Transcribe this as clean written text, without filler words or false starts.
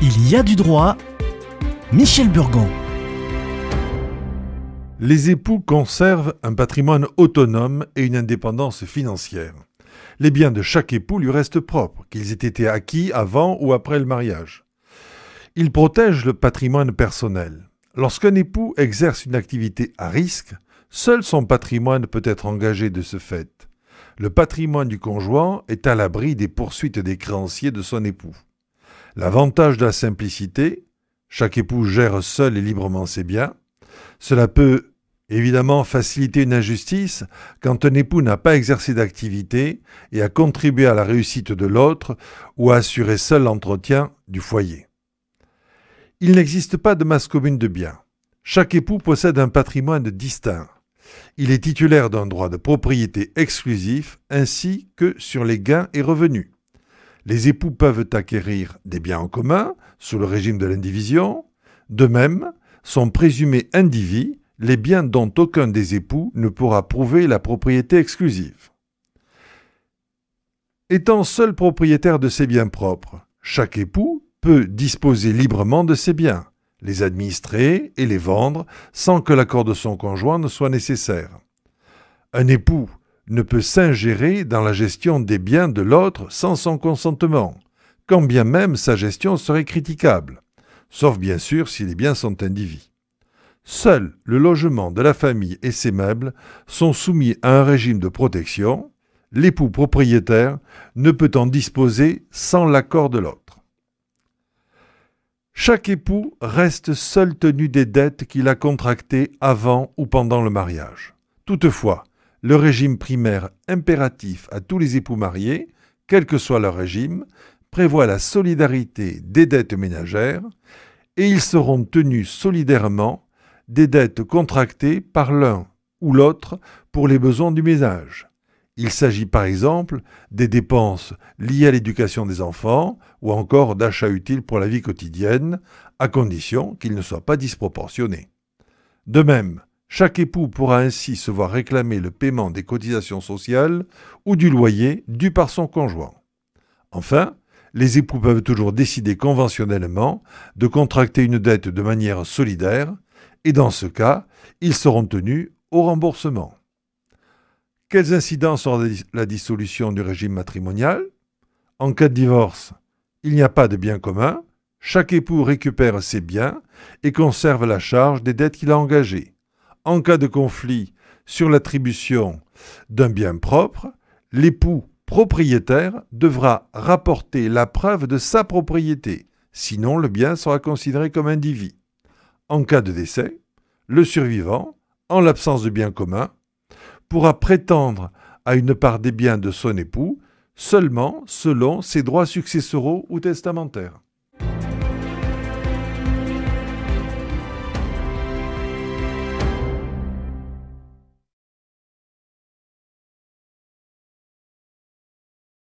Il y a du droit. Michel Burgon. Les époux conservent un patrimoine autonome et une indépendance financière. Les biens de chaque époux lui restent propres, qu'ils aient été acquis avant ou après le mariage. Il protège le patrimoine personnel. Lorsqu'un époux exerce une activité à risque, seul son patrimoine peut être engagé de ce fait. Le patrimoine du conjoint est à l'abri des poursuites des créanciers de son époux. L'avantage de la simplicité, chaque époux gère seul et librement ses biens. Cela peut évidemment faciliter une injustice quand un époux n'a pas exercé d'activité et a contribué à la réussite de l'autre ou a assuré seul l'entretien du foyer. Il n'existe pas de masse commune de biens. Chaque époux possède un patrimoine distinct. Il est titulaire d'un droit de propriété exclusif ainsi que sur les gains et revenus. Les époux peuvent acquérir des biens en commun sous le régime de l'indivision. De même, sont présumés indivis les biens dont aucun des époux ne pourra prouver la propriété exclusive. Étant seul propriétaire de ses biens propres, chaque époux peut disposer librement de ses biens, les administrer et les vendre sans que l'accord de son conjoint ne soit nécessaire. Un époux ne peut s'ingérer dans la gestion des biens de l'autre sans son consentement, quand bien même sa gestion serait critiquable, sauf bien sûr si les biens sont indivis. Seul le logement de la famille et ses meubles sont soumis à un régime de protection. L'époux propriétaire ne peut en disposer sans l'accord de l'autre. Chaque époux reste seul tenu des dettes qu'il a contractées avant ou pendant le mariage. Toutefois, le régime primaire impératif à tous les époux mariés, quel que soit leur régime, prévoit la solidarité des dettes ménagères et ils seront tenus solidairement des dettes contractées par l'un ou l'autre pour les besoins du ménage. Il s'agit par exemple des dépenses liées à l'éducation des enfants ou encore d'achats utiles pour la vie quotidienne, à condition qu'ils ne soient pas disproportionnés. De même, chaque époux pourra ainsi se voir réclamer le paiement des cotisations sociales ou du loyer dû par son conjoint. Enfin, les époux peuvent toujours décider conventionnellement de contracter une dette de manière solidaire et dans ce cas, ils seront tenus au remboursement. Quelles incidences aura la dissolution du régime matrimonial ? En cas de divorce, il n'y a pas de biens communs, chaque époux récupère ses biens et conserve la charge des dettes qu'il a engagées. En cas de conflit sur l'attribution d'un bien propre, l'époux propriétaire devra rapporter la preuve de sa propriété, sinon le bien sera considéré comme indivis. En cas de décès, le survivant, en l'absence de bien commun, pourra prétendre à une part des biens de son époux seulement selon ses droits successoraux ou testamentaires.